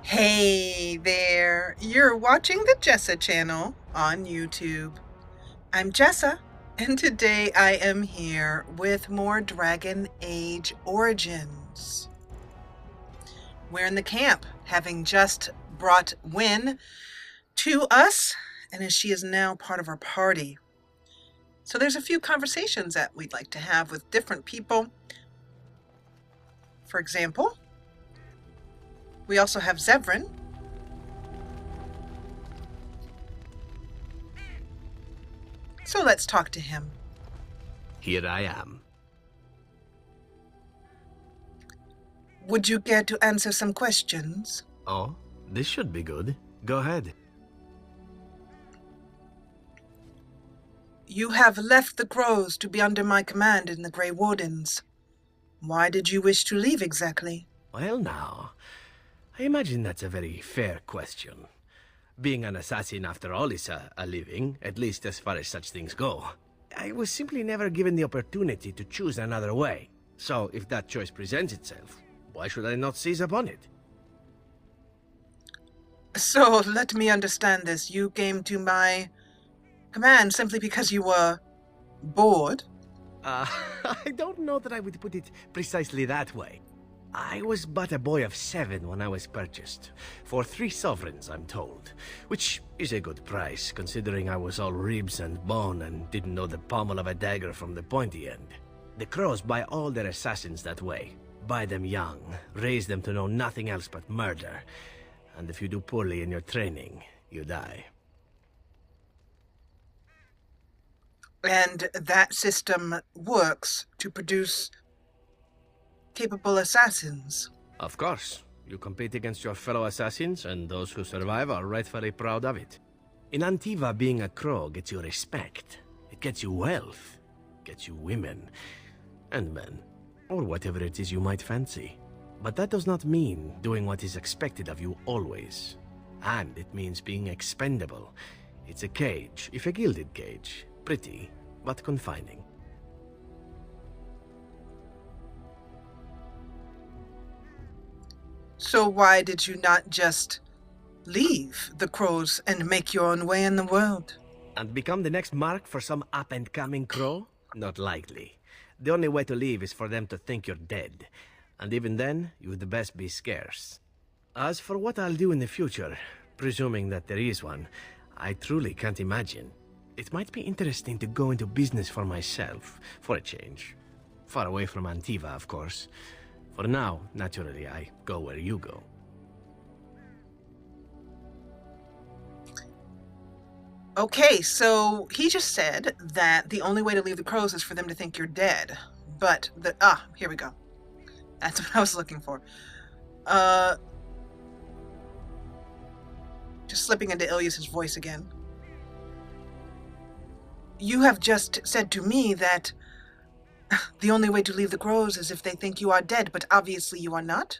Hey there, you're watching the Jessa Channel on YouTube. I'm Jessa, and today I am here with more Dragon Age Origins. We're in the camp, having just brought Wynn to us, and as she is now part of our party. So there's a few conversations that we'd like to have with different people. For example, we also have Zevran. So let's talk to him. Here I am. Would you care to answer some questions? Oh, this should be good. Go ahead. You have left the Crows to be under my command in the Grey Wardens. Why did you wish to leave exactly? Well now, I imagine that's a very fair question. Being an assassin after all is a living, at least as far as such things go. I was simply never given the opportunity to choose another way. So if that choice presents itself, why should I not seize upon it? So let me understand this. You came to my command simply because you were bored? I don't know that I would put it precisely that way. I was but a boy of 7 when I was purchased, for 3 sovereigns, I'm told, which is a good price, considering I was all ribs and bone and didn't know the pommel of a dagger from the pointy end. The Crows buy all their assassins that way, buy them young, raise them to know nothing else but murder, and if you do poorly in your training, you die. And that system works to produce capable assassins? Of course. You compete against your fellow assassins, and those who survive are rightfully proud of it. In Antiva, being a crow gets you respect. It gets you wealth. Gets you women. And men. Or whatever it is you might fancy. But that does not mean doing what is expected of you always. And it means being expendable. It's a cage, if a gilded cage. Pretty, but confining. So why did you not just leave the Crows and make your own way in the world? And become the next mark for some up-and-coming crow? Not likely. The only way to leave is for them to think you're dead. And even then, you'd best be scarce. As for what I'll do in the future, presuming that there is one, I truly can't imagine. It might be interesting to go into business for myself, for a change. Far away from Antiva, of course. For now, naturally, I go where you go. Okay, so he just said that the only way to leave the Crows is for them to think you're dead. But here we go. That's what I was looking for. Just slipping into Ilyis's voice again. You have just said to me that the only way to leave the Crows is if they think you are dead, but obviously you are not.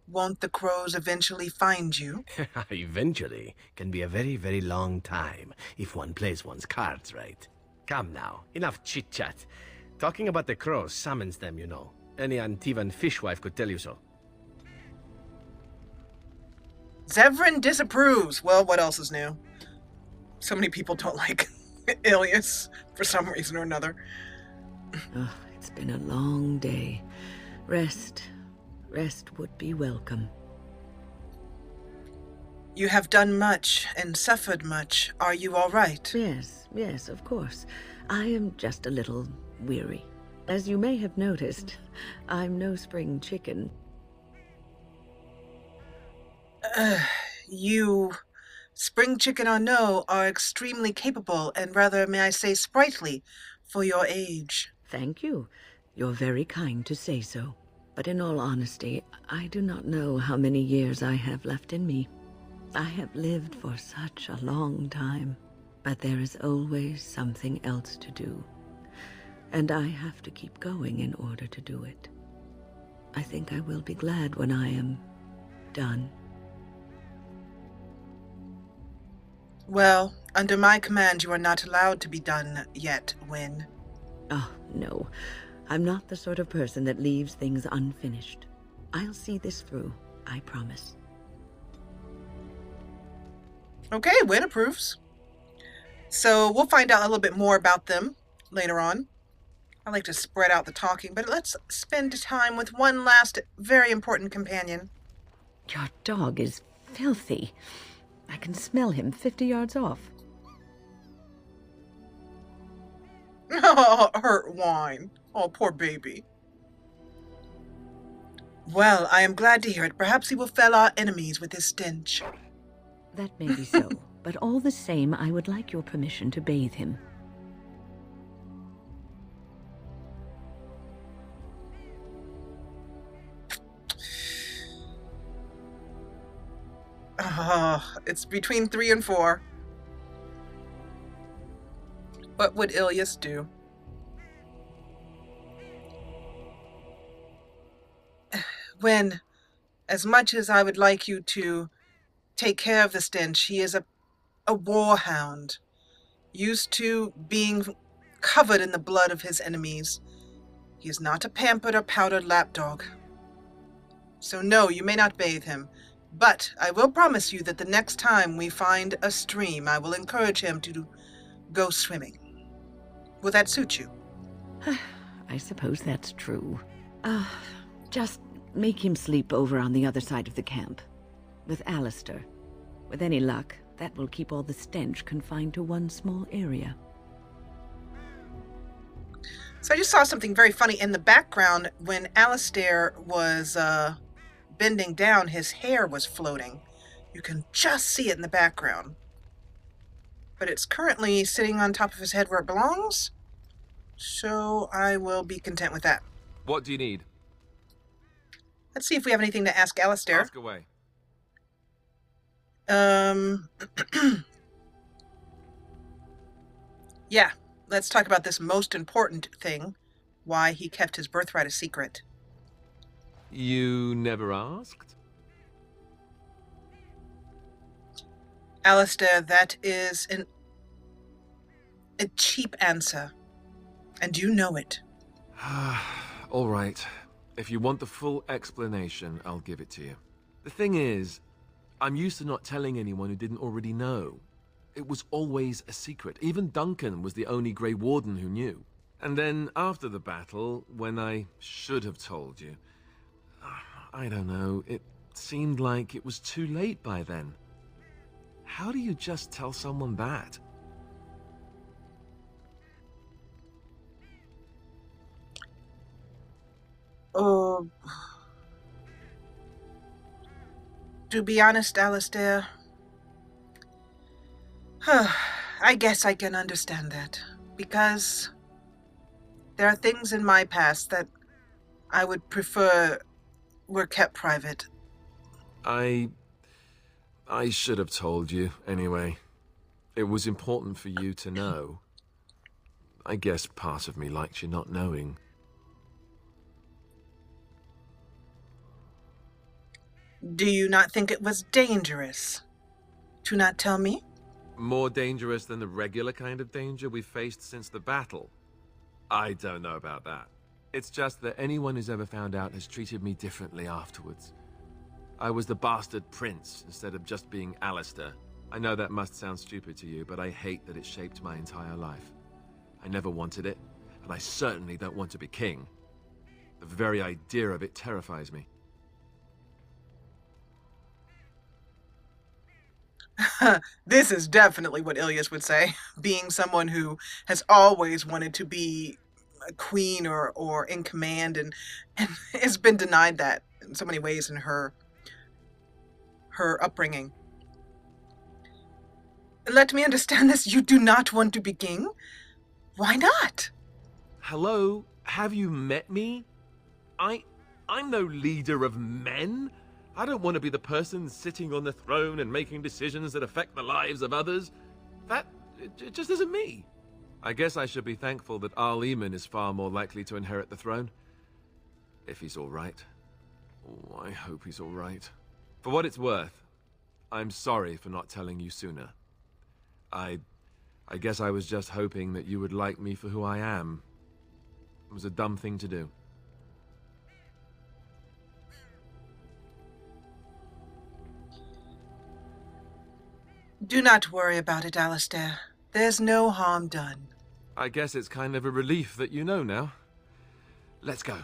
Won't the Crows eventually find you? Eventually can be a very, very long time, if one plays one's cards right. Come now, enough chit-chat. Talking about the Crows summons them, you know. Any Antivan fishwife could tell you so. Zevran disapproves. Well, what else is new? So many people don't like Ilyis for some reason or another. Oh, it's been a long day. Rest would be welcome. You have done much and suffered much. Are you all right? Yes, of course. I am just a little weary. As you may have noticed, I'm no spring chicken. You, spring chicken or no, are extremely capable and rather, may I say, sprightly for your age. Thank you. You're very kind to say so. But in all honesty, I do not know how many years I have left in me. I have lived for such a long time, but there is always something else to do. And I have to keep going in order to do it. I think I will be glad when I am done. Well, under my command, you are not allowed to be done yet, Wynn. Oh, no. I'm not the sort of person that leaves things unfinished. I'll see this through. I promise. Okay, Win approves. So we'll find out a little bit more about them later on. I like to spread out the talking, but let's spend time with one last very important companion. Your dog is filthy. I can smell him 50 yards off. Oh, hurt wine. Oh, poor baby. Well, I am glad to hear it. Perhaps he will fell our enemies with his stench. That may be so, but all the same, I would like your permission to bathe him. It's between 3 and 4. What would Ilyis do? When, as much as I would like you to take care of the stench, he is a warhound, used to being covered in the blood of his enemies. He is not a pampered or powdered lapdog. So no, you may not bathe him, but I will promise you that the next time we find a stream, I will encourage him to go swimming. Will that suit you? I suppose that's true. Just make him sleep over on the other side of the camp, with Alistair. With any luck, that will keep all the stench confined to one small area. So I just saw something very funny in the background. When Alistair was bending down, his hair was floating. You can just see it in the background. But it's currently sitting on top of his head where it belongs. So I will be content with that. What do you need? Let's see if we have anything to ask Alistair. Ask away. Yeah, let's talk about this most important thing. Why he kept his birthright a secret. You never asked? Alistair, that is a cheap answer. And you know it. All right. If you want the full explanation, I'll give it to you. The thing is, I'm used to not telling anyone who didn't already know. It was always a secret. Even Duncan was the only Grey Warden who knew. And then after the battle, when I should have told you, I don't know, it seemed like it was too late by then. How do you just tell someone that? To be honest, Alistair, I guess I can understand that. Because there are things in my past that I would prefer were kept private. I should have told you, anyway. It was important for you to know. I guess part of me liked you not knowing. Do you not think it was dangerous to not tell me? More dangerous than the regular kind of danger we've faced since the battle? I don't know about that. It's just that anyone who's ever found out has treated me differently afterwards. I was the bastard prince instead of just being Alistair. I know that must sound stupid to you, but I hate that it shaped my entire life. I never wanted it, and I certainly don't want to be king. The very idea of it terrifies me. This is definitely what Ilyis would say, being someone who has always wanted to be a queen or in command and has been denied that in so many ways in her upbringing. Let me understand this. You do not want to be king? Why not? Hello? Have you met me? I'm no leader of men. I don't want to be the person sitting on the throne and making decisions that affect the lives of others. It just isn't me. I guess I should be thankful that Eamon is far more likely to inherit the throne. If he's all right. Oh, I hope he's all right. For what it's worth, I'm sorry for not telling you sooner. I guess I was just hoping that you would like me for who I am. It was a dumb thing to do. Do not worry about it, Alistair. There's no harm done. I guess it's kind of a relief that you know now. Let's go.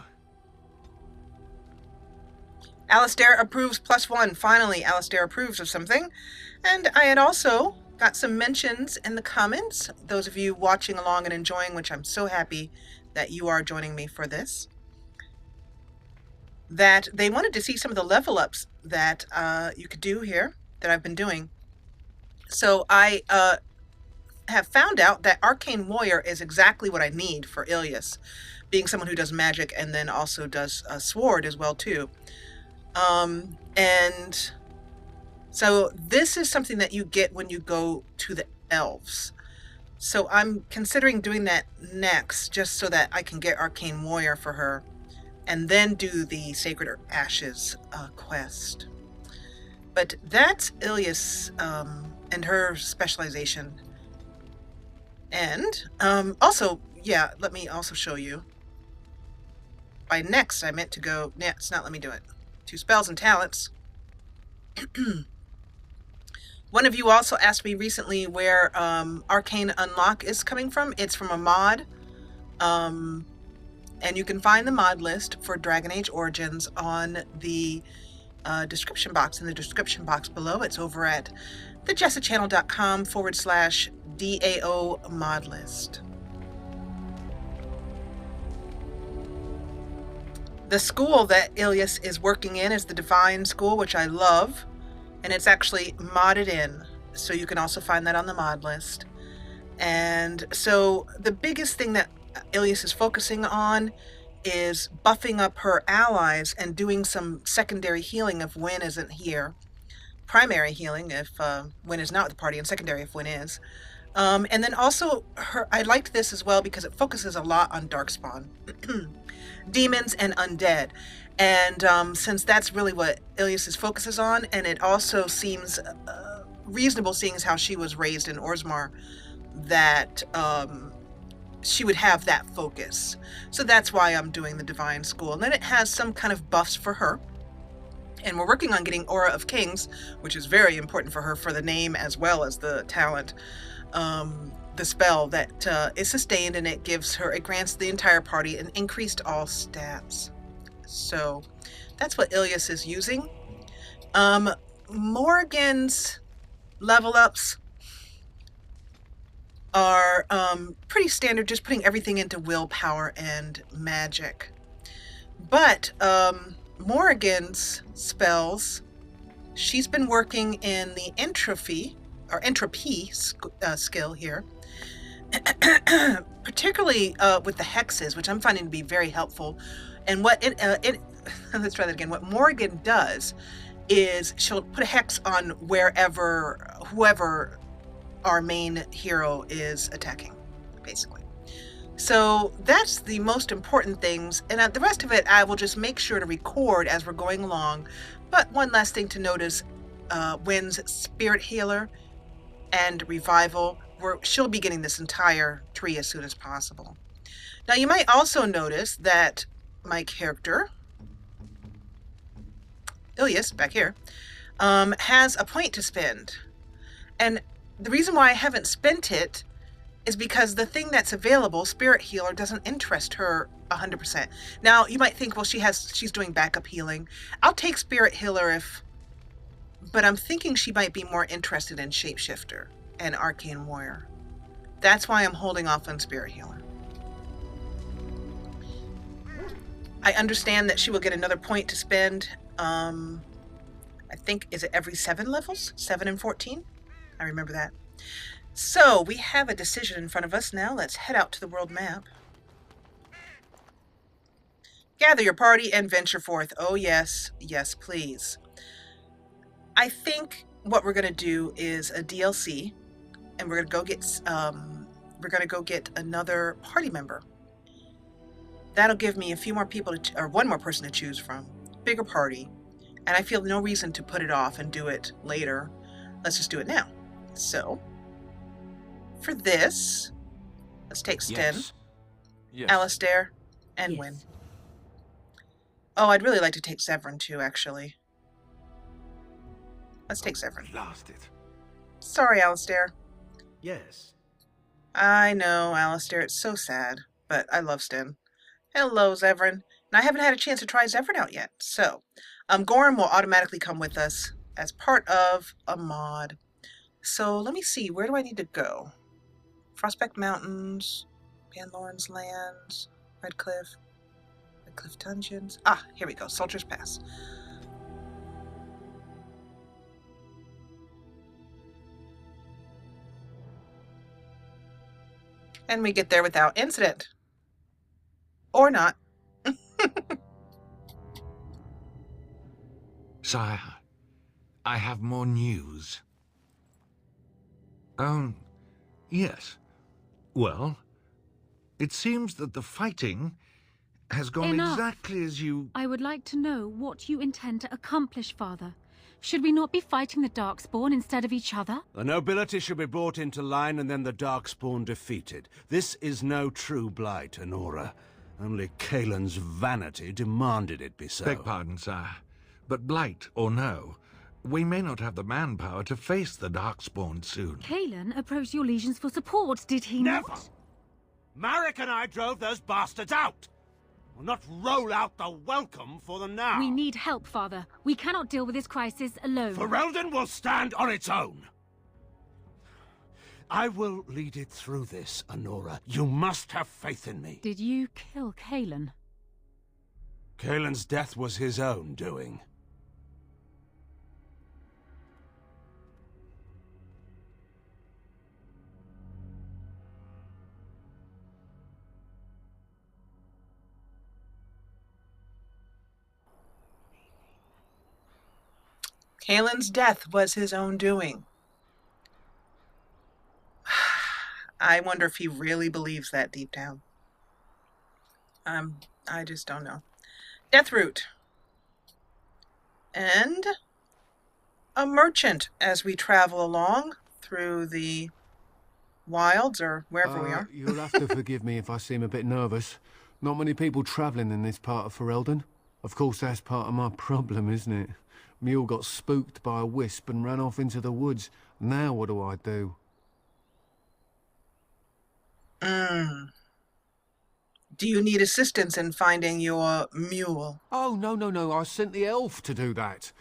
Alistair approves +1. Finally, Alistair approves of something. And I had also got some mentions in the comments. Those of you watching along and enjoying, which I'm so happy that you are joining me for this, that they wanted to see some of the level ups that you could do here that I've been doing. So I have found out that Arcane Warrior is exactly what I need for Ilyis, being someone who does magic and then also does a sword as well too. And so this is something that you get when you go to the elves. So I'm considering doing that next, just so that I can get Arcane Warrior for her, and then do the Sacred Ashes quest. But that's Ilyis and her specialization. And also, yeah, let me also show you. By next, I meant to go... Yeah, it's not let me do it. 2 spells and talents. One of you also asked me recently where Arcane Unlock is coming from. It's from a mod. And you can find the mod list for Dragon Age Origins on the description box. In the description box below, it's over at thejessachannel.com/DAO mod list. The school that Ilyis is working in is the Divine School, which I love, and it's actually modded in, so you can also find that on the mod list. And so the biggest thing that Ilyis is focusing on is buffing up her allies and doing some secondary healing if Wynn isn't here. Primary healing if Wynn is not with the party, and secondary if Wynn is. And then also, I liked this as well because it focuses a lot on darkspawn, demons and undead. And since that's really what Ilyis focuses on, and it also seems reasonable seeing as how she was raised in Orzammar, that she would have that focus. So that's why I'm doing the Divine School. And then it has some kind of buffs for her. And we're working on getting Aura of Kings, which is very important for her for the name as well as the talent. The spell that is sustained, and it gives her, it grants the entire party an increased all stats. So that's what Ilyis is using. Morgan's level ups are pretty standard, just putting everything into willpower and magic. But Morrigan's spells, she's been working in the entropy skill here, particularly with the hexes, which I'm finding to be very helpful. And what let's try that again. What Morrigan does is she'll put a hex on whoever our main hero is attacking, basically. So that's the most important things, and the rest of it I will just make sure to record as we're going along. But one last thing to notice, Wynn's Spirit Healer and Revival, she'll be getting this entire tree as soon as possible. Now you might also notice that my character, Ilyis, back here, has a point to spend. And the reason why I haven't spent it is because the thing that's available, Spirit Healer, doesn't interest her 100%. Now, you might think, well, she's doing backup healing. I'll take Spirit Healer but I'm thinking she might be more interested in Shapeshifter and Arcane Warrior. That's why I'm holding off on Spirit Healer. I understand that she will get another point to spend. I think, is it every 7 levels? 7 and 14? I remember that. So, we have a decision in front of us now. Let's head out to the world map. Gather your party and venture forth. Oh, yes. Yes, please. I think what we're going to do is a DLC, and we're going to go get another party member. That'll give me a few more people or one more person to choose from. Bigger party. And I feel no reason to put it off and do it later. Let's just do it now. So, for this, let's take Sten, Yes. Alistair, and Wynn. Oh, I'd really like to take Severin too, actually. Let's take Severin. Blasted. Sorry, Alistair. Yes. I know, Alistair, it's so sad, but I love Sten. Hello, Zevran. And I haven't had a chance to try Zevran out yet, so Gorham will automatically come with us as part of a mod. So let me see, where do I need to go? Prospect Mountains, Banlorn's Lands, Redcliffe Dungeons. Ah, here we go, Soldier's Pass. And we get there without incident. Or not. Sire, I have more news. Yes. Well, it seems that the fighting has gone Enough. exactly as you... I would like to know what you intend to accomplish, Father. Should we not be fighting the darkspawn instead of each other? The nobility should be brought into line and then the darkspawn defeated. This is no true blight, Honora. Only Kaelin's vanity demanded it be so. Beg pardon, sire. But blight or no, we may not have the manpower to face the darkspawn soon. Kaelin approached your legions for support, did he Never! not? Marek and I drove those bastards out! We'll not roll out the welcome for them now. We need help, Father. We cannot deal with this crisis alone. Ferelden will stand on its own. I will lead it through this, Honora. You must have faith in me. Did you kill Kaelin? Kaelin's death was his own doing. Kaelin's death was his own doing. I wonder if he really believes that deep down. I just don't know. Death route. And a merchant as we travel along through the wilds or wherever we are. You'll have to forgive me if I seem a bit nervous. Not many people travelling in this part of Ferelden. Of course, that's part of my problem, isn't it? Mule got spooked by a wisp and ran off into the woods. Now what do I do? Do you need assistance in finding your mule? Oh, no. I sent the elf to do that.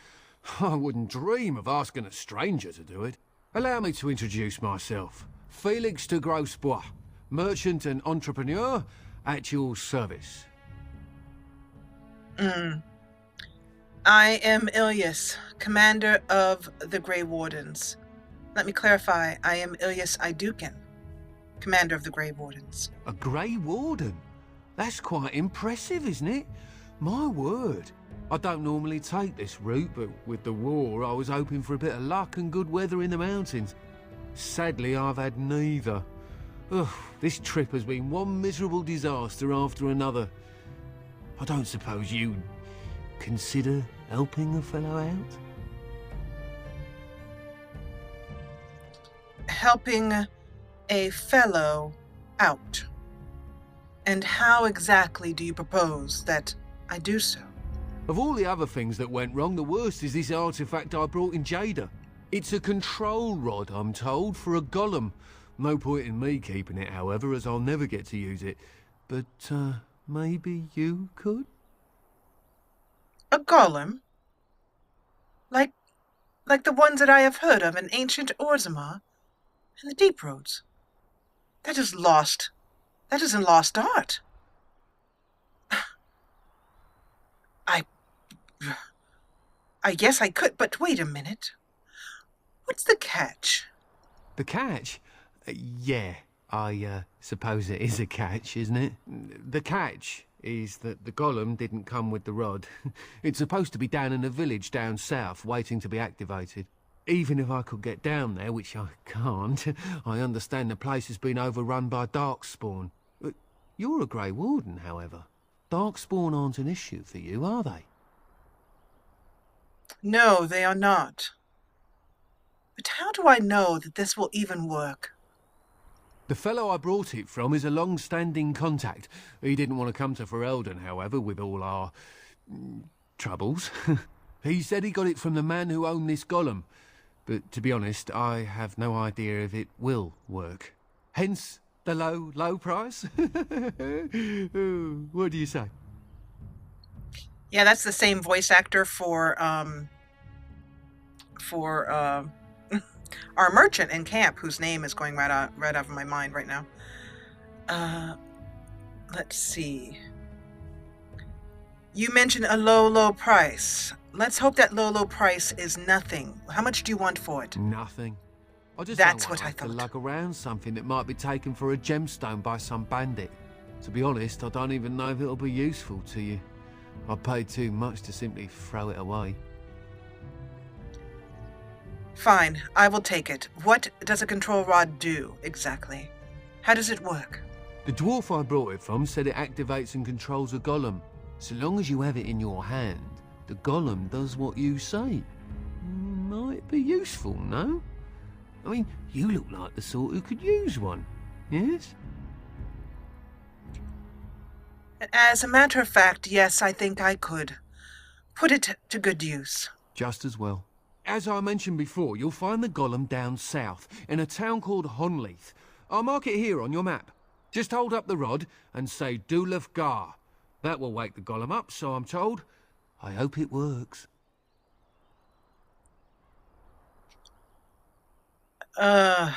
I wouldn't dream of asking a stranger to do it. Allow me to introduce myself. Felix de Grosbois, merchant and entrepreneur at your service. I am Ilyis, commander of the Grey Wardens. Let me clarify, I am Ilyis Idukin, commander of the Grey Wardens. A Grey Warden? That's quite impressive, isn't it? My word. I don't normally take this route, but with the war, I was hoping for a bit of luck and good weather in the mountains. Sadly, I've had neither. Ugh, this trip has been one miserable disaster after another. I don't suppose you'd consider helping a fellow out? Helping a fellow out. And how exactly do you propose that I do so? Of all the other things that went wrong, the worst is this artifact I brought in Jada. It's a control rod, I'm told, for a golem. No point in me keeping it, however, as I'll never get to use it. But, maybe you could? A golem? Like the ones that I have heard of in ancient Orzammar and the Deep Roads. That is lost. That is in lost art. I guess I could, but wait a minute. What's the catch? The catch? Yeah, I suppose it is a catch, isn't it? The catch is that the golem didn't come with the rod. It's supposed to be down in a village down south, waiting to be activated. Even if I could get down there, which I can't, I understand the place has been overrun by darkspawn. You're a Grey Warden, however. Darkspawn aren't an issue for you, are they? No, they are not. But how do I know that this will even work? The fellow I brought it from is a long-standing contact. He didn't want to come to Ferelden, however, with all our... troubles. He said he got it from the man who owned this golem. But to be honest, I have no idea if it will work. Hence the low price. Ooh, what do you say? Yeah, that's the same voice actor for our merchant in camp, whose name is going right out of my mind right now. Let's see. You mentioned a low price. Let's hope that low price is nothing. How much do you want for it? Nothing. I just That's don't what I want to thought. lug around something that might be taken for a gemstone by some bandit. To be honest, I don't even know if it'll be useful to you. I paid too much to simply throw it away. Fine, I will take it. What does a control rod do, exactly? How does it work? The dwarf I brought it from said it activates and controls a golem. So long as you have it in your hand, the golem does what you say. Might be useful, no? I mean, you look like the sort who could use one, yes? As a matter of fact, yes, I think I could put it to good use. Just as well. As I mentioned before, you'll find the golem down south, in a town called Honnleath. I'll mark it here on your map. Just hold up the rod and say Dulaf Gar. That will wake the golem up, so I'm told. I hope it works. A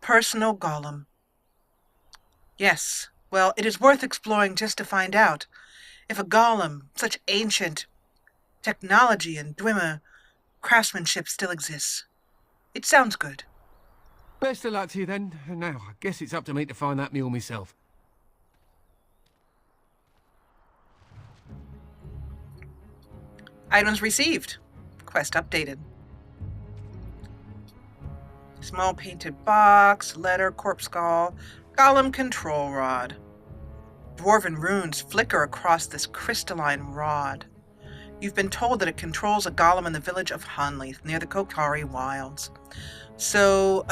personal golem. Yes, well, it is worth exploring just to find out if a golem, such ancient technology and Dwemer craftsmanship still exists. It sounds good. Best of luck to you then. Now, I guess it's up to me to find that mule myself. Items received. Quest updated. Small painted box, letter, corpse skull, golem control rod. Dwarven runes flicker across this crystalline rod. You've been told that it controls a golem in the village of Honnleath, near the Kokari Wilds. So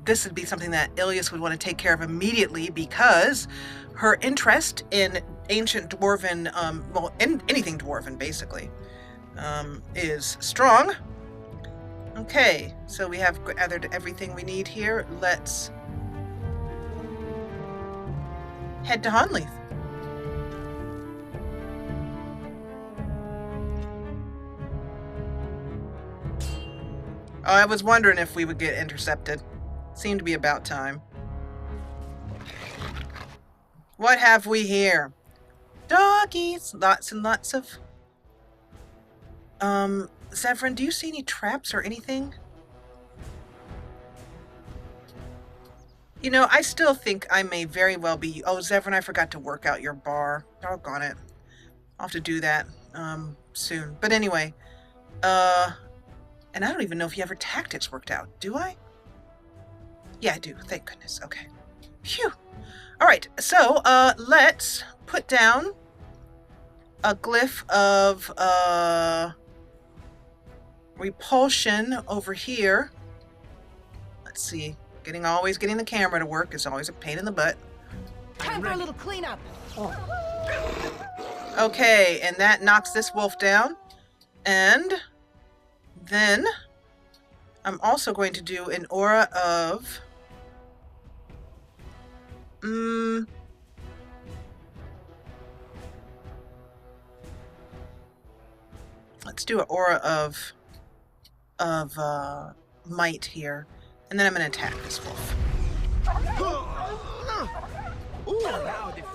this would be something that Ilyis would want to take care of immediately, because her interest in ancient Dwarven, anything Dwarven basically, is strong. Okay, so we have gathered everything we need here. Let's head to Honnleath. I was wondering if we would get intercepted. Seemed to be about time. What have we here? Doggies! Lots and lots of... Zevran, do you see any traps or anything? You know, I still think I may very well be... Oh, Zevran, I forgot to work out your bar. Doggone it. I'll have to do that, soon. But anyway, and I don't even know if you have your tactics worked out. Do I? Yeah, I do. Thank goodness. Okay. Phew. All right. So, let's put down a glyph of, repulsion over here. Let's see. Always getting the camera to work is always a pain in the butt. Time for a little cleanup. Okay, and that knocks this wolf down. And then I'm also going to do an aura of... let's do an aura of might here. And then I'm going to attack this wolf.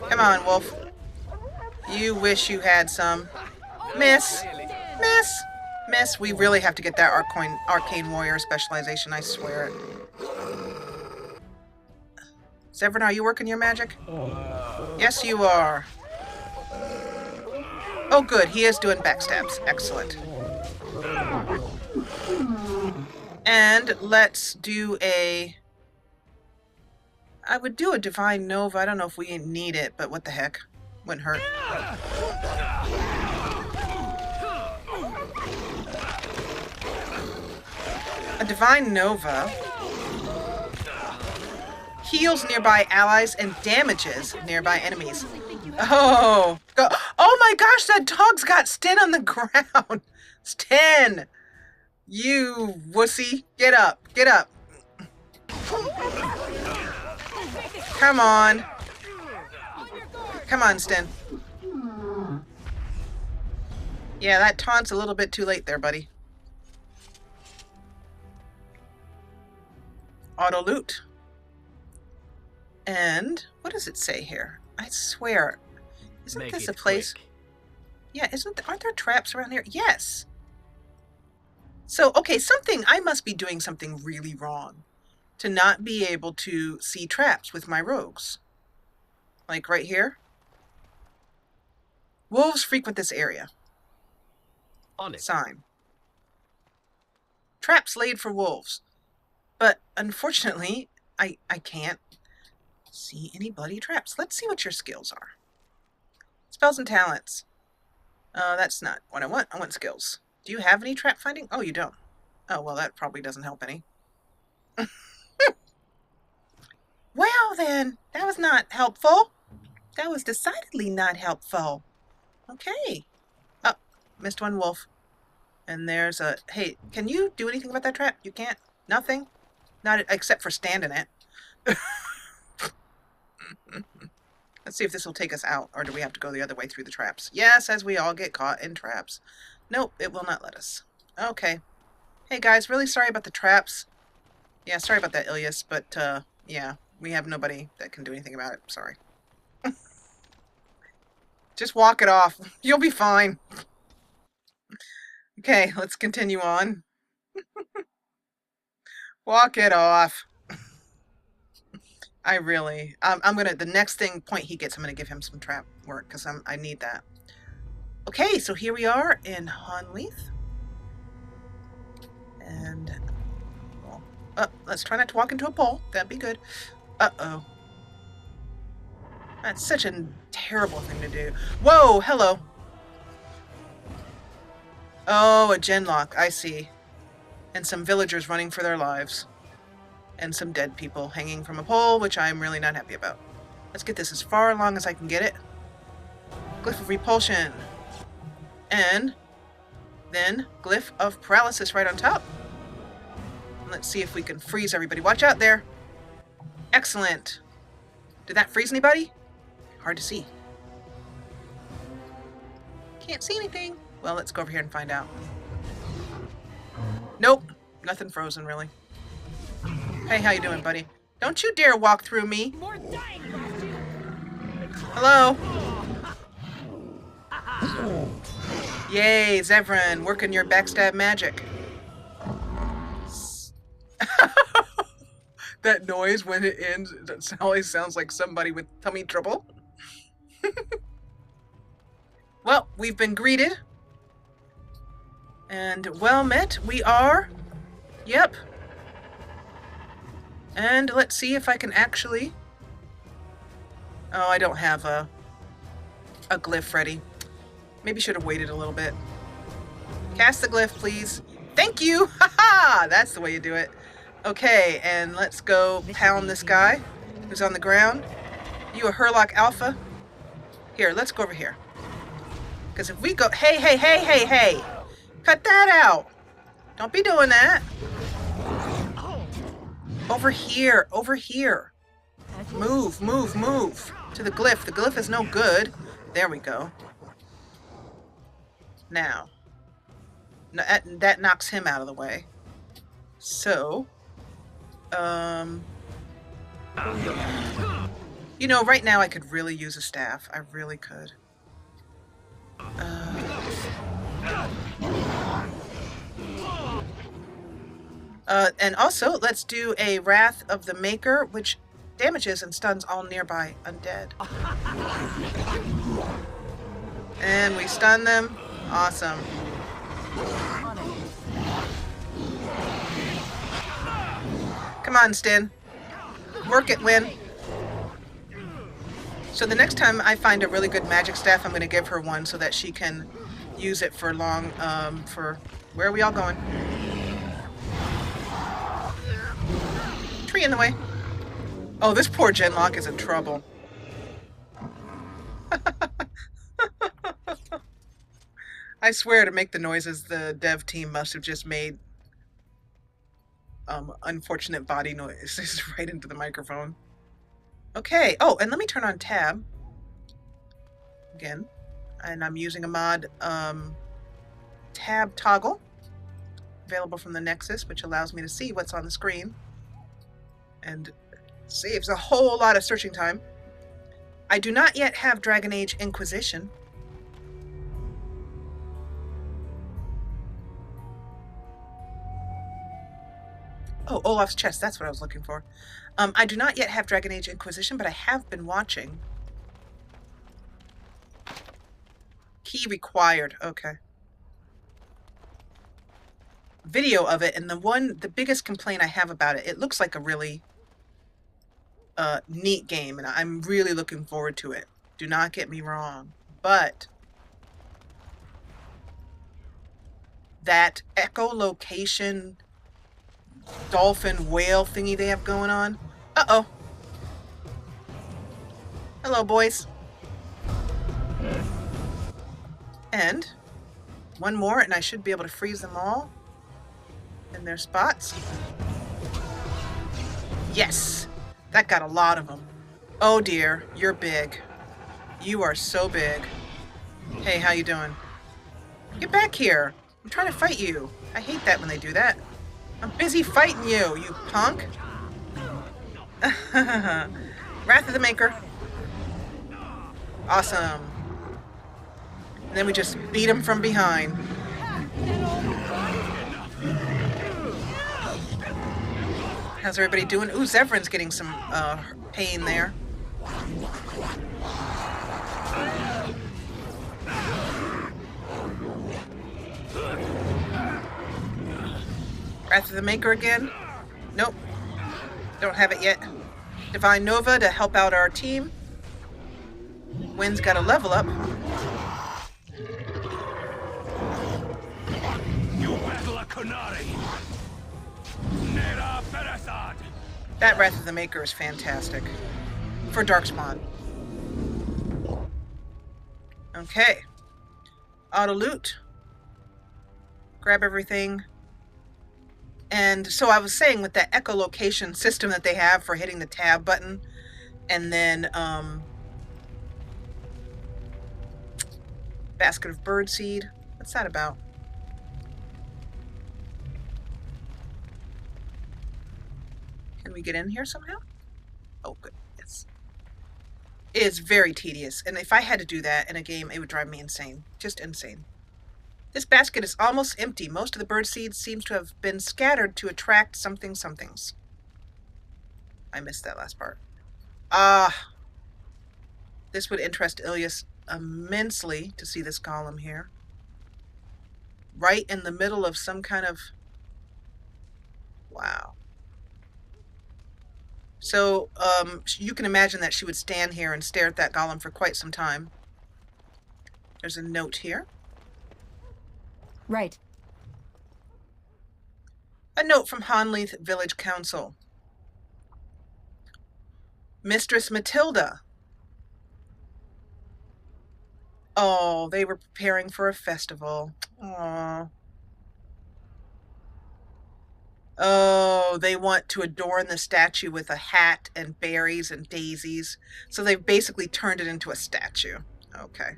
Come on, wolf. You wish you had some. Miss. Miss. Miss. We really have to get that arcane warrior specialization, I swear it. Zevran, are you working your magic? Yes, you are. Oh, good. He is doing backstabs. Excellent. And let's do a... I would do a Divine Nova. I don't know if we need it, but what the heck. Wouldn't hurt. A Divine Nova heals nearby allies and damages nearby enemies. Oh my gosh, that dog's got Sten on the ground. It's 10. You wussy. Get up. Get up. Come on. Come on, Sten. Yeah, that taunt's a little bit too late there, buddy. Auto loot. And what does it say here? I swear, isn't Make this it a place? quick. Yeah, aren't there traps around here? Yes. So, okay, I must be doing something really wrong to not be able to see traps with my rogues. Like right here. Wolves frequent this area. On it. Sign. Traps laid for wolves. But unfortunately, I can't see any bloody traps. Let's see what your skills are. Spells and talents. That's not what I want. I want skills. Do you have any trap finding? Oh, you don't. Oh, well, that probably doesn't help any. Well, then, that was not helpful. That was decidedly not helpful. Okay. Oh, missed one wolf. And there's a... Hey, can you do anything about that trap? You can't? Nothing? Not except for stand in it. Let's see if this will take us out, or do we have to go the other way through the traps? Yes, as we all get caught in traps. Nope, it will not let us. Okay. Hey guys, really sorry about the traps. Yeah, sorry about that, Ilyis, but yeah, we have nobody that can do anything about it. Sorry. Just walk it off. You'll be fine. Okay, let's continue on. Walk it off. I'm gonna, the next point he gets, I'm gonna give him some trap work, because I need that. Okay, so here we are in Honnleath. And, well, let's try not to walk into a pole. That'd be good. Uh-oh. That's such a terrible thing to do. Whoa, hello. Oh, a genlock, I see. And some villagers running for their lives. And some dead people hanging from a pole, which I'm really not happy about. Let's get this as far along as I can get it. Glyph of repulsion. And then glyph of paralysis right on top. Let's see if we can freeze everybody. Watch out there. Excellent. Did that freeze anybody? Hard to see. Can't see anything. Well, let's go over here and find out. Nope. Nothing frozen, really. Hey, how you doing, buddy? Don't you dare walk through me. Hello? Yay, Zevran, working your backstab magic. That noise when it ends, it always sounds like somebody with tummy trouble. Well, we've been greeted. And well met, we are. Yep. And let's see if I can actually... Oh, I don't have a glyph ready. Maybe should have waited a little bit. Cast the glyph, please. Thank you! Haha! That's the way you do it. Okay, and let's go pound this guy who's on the ground. You a Hurlock Alpha? Here, let's go over here. Because if we go... Hey, hey, hey, hey, hey! Cut that out! Don't be doing that. Over here, over here. Move, move, move. To the glyph. The glyph is no good. There we go. Now. That knocks him out of the way. So. You know, right now I could really use a staff. I really could. And also, let's do a Wrath of the Maker, which damages and stuns all nearby undead. And we stun them. Awesome. Come on, Stin. Work it, Win. So the next time I find a really good magic staff, I'm going to give her one so that she can use it for long, where are we all going? Tree in the way. Oh, this poor genlock is in trouble. I swear to make the noises, the dev team must have just made unfortunate body noises right into the microphone. Okay. Oh, and let me turn on tab again. And I'm using a mod tab toggle available from the Nexus, which allows me to see what's on the screen and saves a whole lot of searching time. I do not yet have Dragon Age Inquisition. Oh, Olaf's chest, that's what I was looking for. I do not yet have Dragon Age Inquisition, but I have been watching. Key required, okay. Video of it, and the biggest complaint I have about it, it looks like a really neat game, and I'm really looking forward to it. Do not get me wrong, but that echolocation dolphin whale thingy they have going on. Uh-oh. Hello, boys. And one more, and I should be able to freeze them all in their spots. Yes, that got a lot of them. Oh dear, you're big. You are so big. Hey, how you doing? Get back here. I'm trying to fight you. I hate that when they do that. I'm busy fighting you, you punk. Wrath of the Maker. Awesome. And then we just beat him from behind. How's everybody doing? Ooh, Zevran's getting some pain there. Wrath of the Maker again? Nope. Don't have it yet. Divine Nova to help out our team. Wynn's got a level up. That Wrath of the Maker is fantastic. For darkspawn. Okay. Auto loot. Grab everything. And so I was saying with that echolocation system that they have for hitting the tab button, and then basket of birdseed. What's that about? Can we get in here somehow? Oh, good. Yes. It is very tedious, and if I had to do that in a game, it would drive me insane. Just insane. This basket is almost empty. Most of the bird seeds seems to have been scattered to attract somethings. I missed that last part. This would interest Ilyis immensely to see this column here. Right in the middle of some kind of... Wow. So, you can imagine that she would stand here and stare at that golem for quite some time. There's a note here. Right. A note from Honnleath Village Council. Mistress Matilda. Oh, they were preparing for a festival. Aww. Oh, they want to adorn the statue with a hat and berries and daisies. So they've basically turned it into a statue. Okay.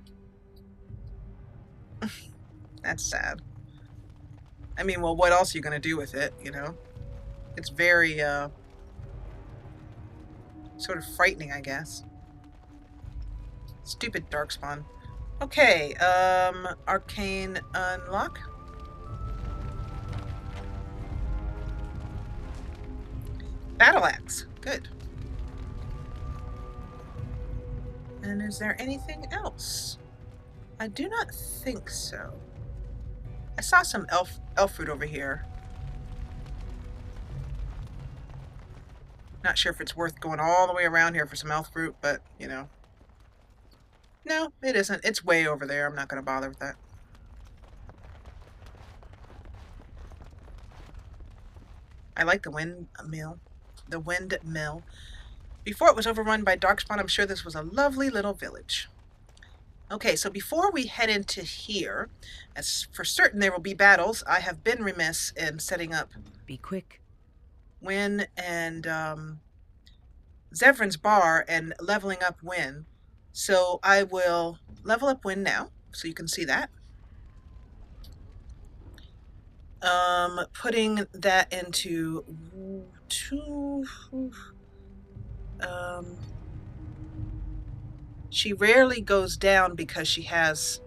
That's sad. I mean, well, what else are you going to do with it, you know? It's very, sort of frightening, I guess. Stupid darkspawn. Okay, arcane unlock. Battle axe. Good. And is there anything else? I do not think so. I saw some elf fruit over here. Not sure if it's worth going all the way around here for some elf fruit, but, you know. No, it isn't. It's way over there. I'm not going to bother with that. I like the windmill. The windmill. Before it was overrun by darkspawn, I'm sure this was a lovely little village. Okay, so before we head into here, as for certain there will be battles, I have been remiss in setting up Be quick. Wynn and Zevran's bar and leveling up Wynn. So I will level up Wynn now, so you can see that. Putting that into two. She rarely goes down because she has.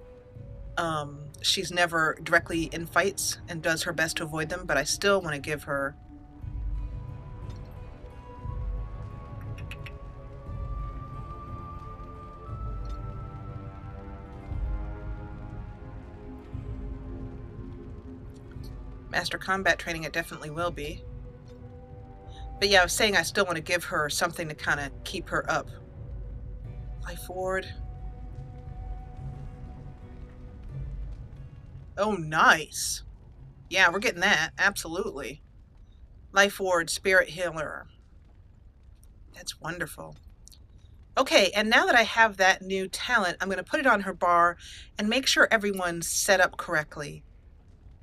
She's never directly in fights and does her best to avoid them, but I still want to give her. Master combat training, it definitely will be. But yeah, I was saying I still want to give her something to kind of keep her up. Fly forward. Oh, nice. Yeah, we're getting that. Absolutely. Life Ward, Spirit Healer. That's wonderful. Okay, and now that I have that new talent, I'm going to put it on her bar and make sure everyone's set up correctly.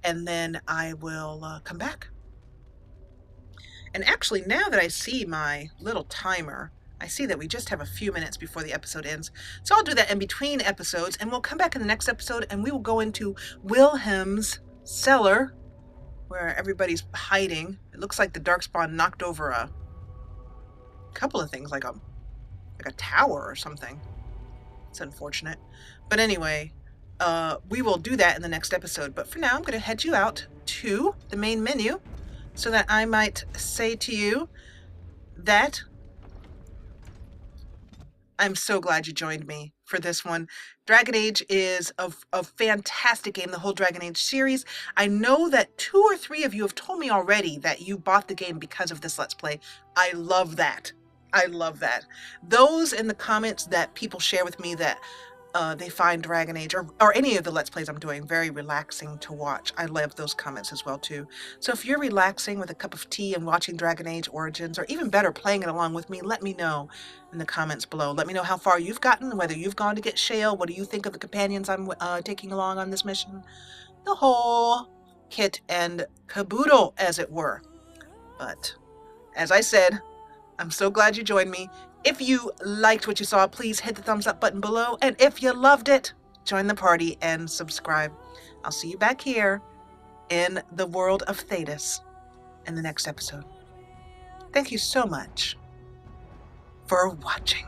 And then I will come back. And actually, now that I see my little timer, I see that we just have a few minutes before the episode ends. So I'll do that in between episodes, and we'll come back in the next episode, and we will go into Wilhelm's cellar, where everybody's hiding. It looks like the darkspawn knocked over a couple of things, like a tower or something. It's unfortunate. But anyway, we will do that in the next episode. But for now, I'm going to head you out to the main menu so that I might say to you that I'm so glad you joined me for this one. Dragon Age is a fantastic game, the whole Dragon Age series. I know that 2 or 3 of you have told me already that you bought the game because of this Let's Play. I love that. I love that. Those in the comments that people share with me that they find Dragon Age or any of the Let's Plays I'm doing very relaxing to watch. I love those comments as well too. So if you're relaxing with a cup of tea and watching Dragon Age Origins, or even better, playing it along with me, let me know in the comments below. Let me know how far you've gotten, whether you've gone to get Shale, what do you think of the companions I'm taking along on this mission. The whole kit and caboodle, as it were. But as I said, I'm so glad you joined me. If you liked what you saw, please hit the thumbs up button below. And if you loved it, join the party and subscribe. I'll see you back here in the world of Thedas in the next episode. Thank you so much for watching.